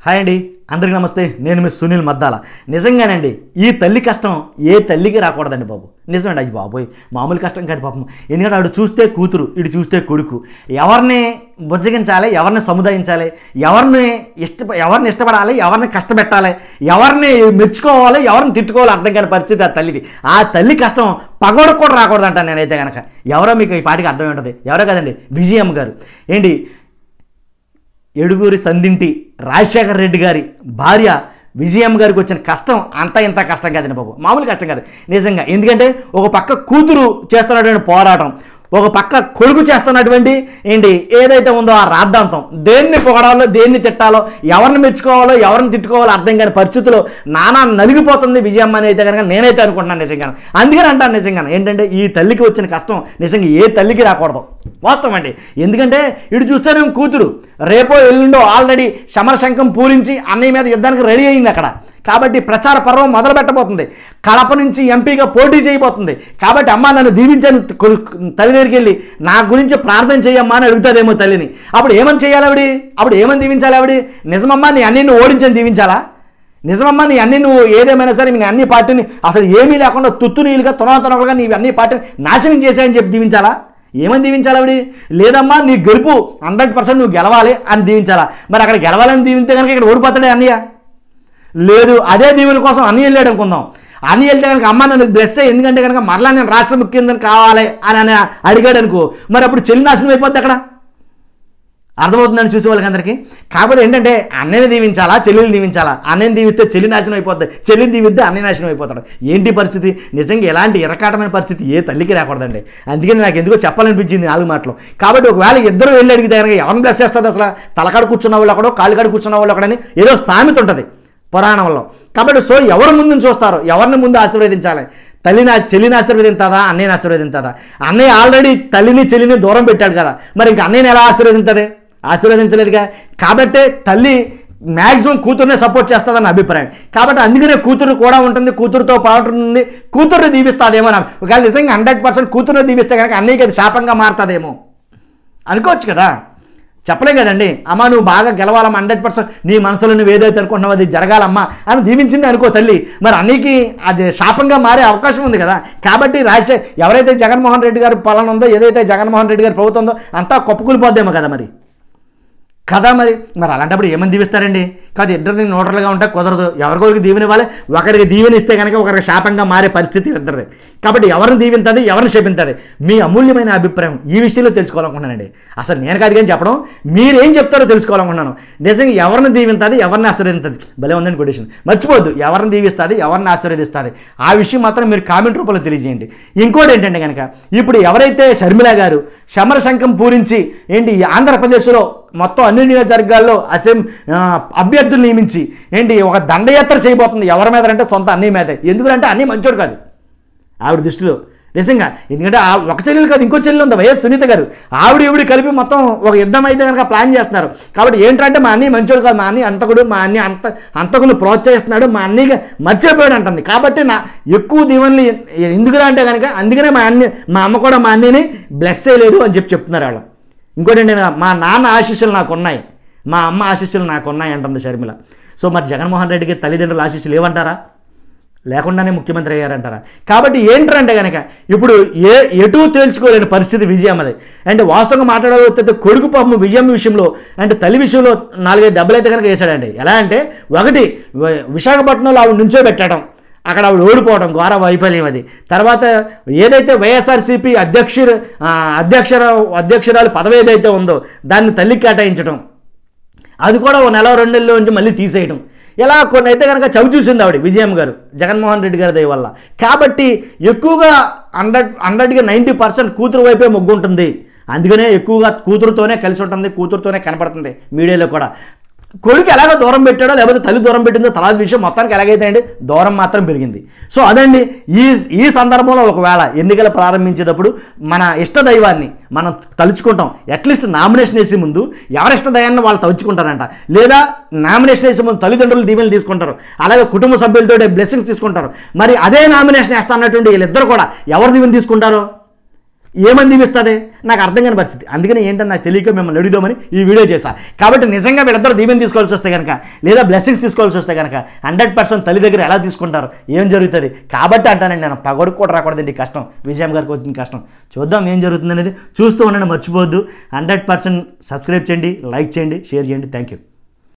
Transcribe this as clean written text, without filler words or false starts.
Hi అండి, అందరికీ నమస్తే. నేను మీ సునీల్ మద్దాల. నిజంగానండి ఈ తల్లి కష్టం ఏ తల్లికి రాకూడదండి బాబు. నిజమండి, అది బాబోయ్ మామూలు కష్టం కాదు పాపం. ఎందుకంటే ఆడు చూస్తే కూతురు, ఇటు చూస్తే కొడుకు. ఎవరిని బుజ్జగించాలి, ఎవరిని సముదాయించాలి, ఎవరిని ఇష్టపడాలి, ఎవరిని కష్టపెట్టాలి, ఎవరిని మెచ్చుకోవాలి, ఎవరిని తిట్టుకోవాలి అర్థం కాని పరిస్థితి ఆ తల్లికి. ఆ తల్లి కష్టం పగోడకు కూడా రాకూడదంట నేనైతే కనుక. ఎవరో మీకు ఈ పాటికి అర్థం ఉంటుంది. ఎవరో కదండి, విజయమ్మ గారు. ఏంటి, ఏడుగురి సందింటి రాజశేఖర రెడ్డి గారి భార్య విజయమ్మ గారికి వచ్చిన కష్టం అంతా ఇంత కష్టం కాదండి బాబు, మామూలు కష్టం కాదు నిజంగా. ఎందుకంటే ఒక పక్క కూతురు చేస్తున్నటువంటి పోరాటం, ఒక పక్క కొడుకు చేస్తున్నటువంటి ఏదైతే ఉందో ఆ రాద్ధాంతం, దేన్ని పొగడాలో దేన్ని తిట్టాలో, ఎవరిని మెచ్చుకోవాలో ఎవరిని తిట్టుకోవాలో అర్థం కాని పరిస్థితుల్లో నానా నలిగిపోతుంది విజయమ్మ అని అయితే కనుక నేనైతే అనుకుంటున్నాను నిజంగా. అందుకని అంటాను నిజంగా, ఏంటంటే ఈ తల్లికి వచ్చిన కష్టం నిజంగా ఏ తల్లికి రాకూడదు వాస్తవం అండి. ఎందుకంటే ఇటు చూస్తేనేమో కూతురు రేపో ఎల్లుండో ఆల్రెడీ సమరశంఖం పూరించి అన్నయ్య మీద యుద్ధానికి రెడీ అయింది అక్కడ. కాబట్టి ప్రచార పర్వం మొదలు పెట్టబోతుంది. కడప నుంచి ఎంపీగా పోటీ చేయబోతుంది. కాబట్టి అమ్మ నన్ను దీవించని తల్లి దగ్గరికి వెళ్ళి నా గురించి ప్రార్థన చేయమ్మా అని అడుగుతుందేమో తల్లిని. అప్పుడు ఏమని చేయాలి ఆవిడ? అప్పుడు ఏమని దీవించాలి ఆవిడ? నిజమమ్మా నీ అన్ని నువ్వు ఓడించని దీవించాలా? నిజమమ్మా నీ అన్ని నువ్వు ఏదేమైనా సరే నీ అన్ని పార్టీని అసలు ఏమీ లేకుండా తుత్తు నీళ్ళుగా తొనతొనలుగా నీ అన్ని పార్టీని నాశనం చేశాయని చెప్పి దీవించాలా? ఏమని దీవించాలి ఆవిడ? లేదమ్మా నీ గెలుపు 100% నువ్వు గెలవాలి అని దీవించాలా? మరి అక్కడ గెలవాలని దీవింతే కనుక ఇక్కడ ఓడిపోతాడే అన్నయ్య? లేదు, అదే దీవెన కోసం అన్ని వెళ్ళాడు అనుకుందాం. అన్ని వెళ్తే కనుక అమ్మ నన్ను బ్లెస్ అయ్యి, ఎందుకంటే కనుక మరలా నేను రాష్ట్ర ముఖ్యమంత్రి కావాలి అని అడిగాడు అనుకో, మరి అప్పుడు చెల్లి నాశనం అయిపోద్ది అక్కడ. అర్థమవుతుందని చూసే వాళ్ళకి అందరికీ. కాకపోతే ఏంటంటే అన్నయ్యని దీవించాలా చెల్లిని దీవించాలా? అన్నయ్యని దీవిస్తే చెల్లి నాశనం అయిపోద్ది, చెల్లిని దీవిస్తే అన్నయ్య నాశనం అయిపోతాడు. ఏంటి పరిస్థితి? నిజంగా ఎలాంటి ఇరకాటమైన పరిస్థితి ఏ తల్లికి రాకూడదండి. అందుకని నాకు ఎందుకో చెప్పాలనిపించింది 4 మాటలు. కాబట్టి ఒకవేళ ఇద్దరు వెళ్ళి అడిగితే కనుక ఎవరిని బ్లెస్ చేస్తుంది? అసలు తలకాడ కూర్చున్న వాళ్ళు ఒకడో, కాలుకాడ కూర్చున్న వాళ్ళు ఒకడని ఏదో సామెత ఉంటుంది పురాణంలో. కాబట్టి ఎవరు ముందు చూస్తారో, ఎవరిని ముందు ఆశీర్వదించాలి? చెల్లిని ఆశీర్వదింతుందా, అన్నయ్యని ఆశీర్వదింతుందా? అన్నయ్య ఆల్రెడీ తల్లిని చెల్లిని దూరం పెట్టాడు కదా, మరి ఇంకా అన్నయ్యని ఎలా ఆశీర్వదింతుంది? ఆశీర్వదించలేదుగా. కాబట్టి తల్లి మ్యాక్సిమం కూతురునే సపోర్ట్ చేస్తుందని అభిప్రాయం. కాబట్టి అందుకనే కూతురు కూడా ఉంటుంది, కూతురుతో పాటు ఉంది, కూతురుని దీవిస్తుందేమో. ఒకవేళ నిజంగా 100% కూతురుని దీవిస్తే కనుక అన్నయ్యకి అది శాపంగా మారుతుందేమో అనుకోవచ్చు కదా. చెప్పలే కదండి, అమ్మ నువ్వు బాగా గెలవాలమ్మా, 100% నీ మనసులో నువ్వు ఏదైతే అనుకుంటున్నావు అది జరగాలమ్మా అని దీవించింది అనుకో తల్లి. మరి అన్నికి అది శాపంగా మారే అవకాశం ఉంది కదా. కాబట్టి ఎవరైతే జగన్మోహన్ రెడ్డి గారు పాలన ఉందో, ఏదైతే జగన్మోహన్ రెడ్డి గారు ప్రభుత్వం ఉందో అంతా కొప్పుకూలిపోద్దేమో కదా మరి. మరి అలాంటప్పుడు ఏమని దీవిస్తారండి? కాదు, ఇద్దరిది న్యూట్రల్గా ఉంటే కుదరదు. ఎవరికొరికి దీవెన ఇవ్వాలి. ఒకరికి దీవెన ఇస్తే కనుక ఒకరికి శాపంగా మారే పరిస్థితి ఇద్దరిది. కాబట్టి ఎవరిని దీవింతుంది, ఎవరిని శపింతుంది? మీ అమూల్యమైన అభిప్రాయం ఈ విషయంలో తెలుసుకోవాలనుకుంటున్నానండి. అసలు నేను కాదు కానీ చెప్పడం, మీరేం చెప్తారో తెలుసుకోవాలనుకుంటున్నాను. నిజంగా ఎవరిని దీవింతుంది, ఎవరిని ఆశీర్వదిస్తుంది? భలే ఉందని కొటేషన్. మర్చిపోద్దు, ఎవరిని దీవిస్తుంది, ఎవరిని ఆశీర్వదిస్తుంది ఆ విషయం మాత్రం మీరు కామెంట్ రూపంలో తెలియజేయండి. ఇంకోటి ఏంటంటే కనుక, ఇప్పుడు ఎవరైతే షర్మిల గారు సమరశంఖం పూరించి ఆంధ్రప్రదేశ్లో మొత్తం అన్ని నియోజకవర్గాల్లో అభ్యర్థులు నియమించి ఒక దండయాత్ర చేయబోతుంది. ఎవరి మీద అంటే సొంత అన్నయ్య మీద. ఎందుకంటే అన్నీ మంచోడు కాదు ఆవిడ దృష్టిలో నిజంగా. ఎందుకంటే ఒక చెల్లెలు కాదు, ఇంకో చెల్లెలు ఉంది వైఎస్ సునీత గారు. ఈవిడ కలిపి మొత్తం ఒక యుద్ధం అయితే కనుక ప్లాన్ చేస్తున్నారు. కాబట్టి ఏంటంటే మా అన్నయ్య మంచోడు కాదు, మా అన్నయ్య అంతకుడు, మా అన్నయ్య అంతకుని ప్రోత్సహిస్తున్నాడు, మా అన్నయ్యగా మర్చిపోయాడు అంటుంది. కాబట్టి ఎక్కువ దీవెనలు ఎందుకురా అంటే కనుక అందుకనే మా అమ్మ కూడా మా అన్నయ్యని బ్లెస్ చేయలేదు అని చెప్తున్నారు వాళ్ళు. ఇంకోటి ఏంటంటే మా నాన్న ఆశీస్సులు నాకు ఉన్నాయి, మా అమ్మ ఆశీస్సులు నాకు ఉన్నాయి అంటుంది షర్మిల. మరి జగన్మోహన్ రెడ్డికి తల్లిదండ్రుల ఆశీస్సులు ఏమంటారా? లేకుండానే ముఖ్యమంత్రి అయ్యారంటారా? కాబట్టి ఏంటంటే కనుక ఇప్పుడు ఎటు తేల్చుకోలేని పరిస్థితి విజయమ్మది. వాస్తవంగా మాట్లాడకపోతే కొడుకు పాపం విజయమ్మ విషయంలో తల్లి విషయంలో 4-5 దెబ్బలు అయితే కనుక వేశాడండి. ఎలా అంటే, ఒకటి విశాఖపట్నంలో ఆవిడ నుంచో పెట్టడం, అక్కడ ఆవిడ ఓడిపోవడం ఘోర వైఫల్యం అది. తర్వాత ఏదైతే వైఎస్ఆర్సీపీ అధ్యక్షురాలు పదవి ఏదైతే ఉందో దాన్ని తల్లికి కేటాయించడం, అది కూడా 1 నెల 2 నెలల నుంచి మళ్ళీ తీసేయడం, ఇలా కొన్ని అయితే కనుక చవి చూసింది ఆవిడ విజయమ్మ గారు జగన్మోహన్ రెడ్డి గారి దయ వల్ల. కాబట్టి ఎక్కువగా 100కి 90% కూతురు వైపే మొగ్గు ఉంటుంది. అందుకనే ఎక్కువగా కూతురుతోనే కలిసి ఉంటుంది, కూతురుతోనే కనపడుతుంది మీడియాలో కూడా. కొడుకు ఎలాగో దూరం పెట్టాడో లేకపోతే తల్లి దూరం పెట్టిందో తర్వాత విషయం మొత్తానికి ఎలాగైతే అండి దూరం మాత్రం పెరిగింది. అదండి ఈ సందర్భంలో ఒకవేళ ఎన్నికలు ప్రారంభించేటప్పుడు మన ఇష్టదైవాన్ని మనం తలుచుకుంటాం. అట్లీస్ట్ నామినేషన్ వేసే ముందు ఎవరి ఇష్టదైవాన్ని వాళ్ళు తలుచుకుంటారంట, లేదా నామినేషన్ వేసే ముందు తల్లిదండ్రులు దీవెనలు తీసుకుంటారు, అలాగే కుటుంబ సభ్యులతో బ్లెస్సింగ్స్ తీసుకుంటారు. మరి అదే నామినేషన్ వేస్తా అన్నటువంటి వీళ్ళిద్దరు కూడా ఎవరు దీవెన తీసుకుంటారో? ఏమని దీవిస్తుంది నాకు అర్థం కాని పరిస్థితి. అందుకని ఏంటని నాకు తెలియక మిమ్మల్ని అడుగుదామని ఈ వీడియో చేశాను. కాబట్టి నిజంగా వీళ్ళిద్దరు దీవెన తీసుకోవాల్సి వస్తే కనుక, లేదా బ్లెస్సింగ్స్ తీసుకోవాల్సి వస్తే కనుక 100% తల్లి దగ్గర ఎలా తీసుకుంటారు, ఏం జరుగుతుంది? కాబట్టి అంటానండి, నేను పగొడుకు కూడా రాకూడదండి కష్టం, విజయం గారికి వచ్చిన కష్టం. చూద్దాం ఏం జరుగుతుంది అనేది. చూస్తూ ఉండండి, మర్చిపోవద్దు. 100% సబ్స్క్రైబ్ చేయండి, లైక్ చేయండి, షేర్ చేయండి. Thank you.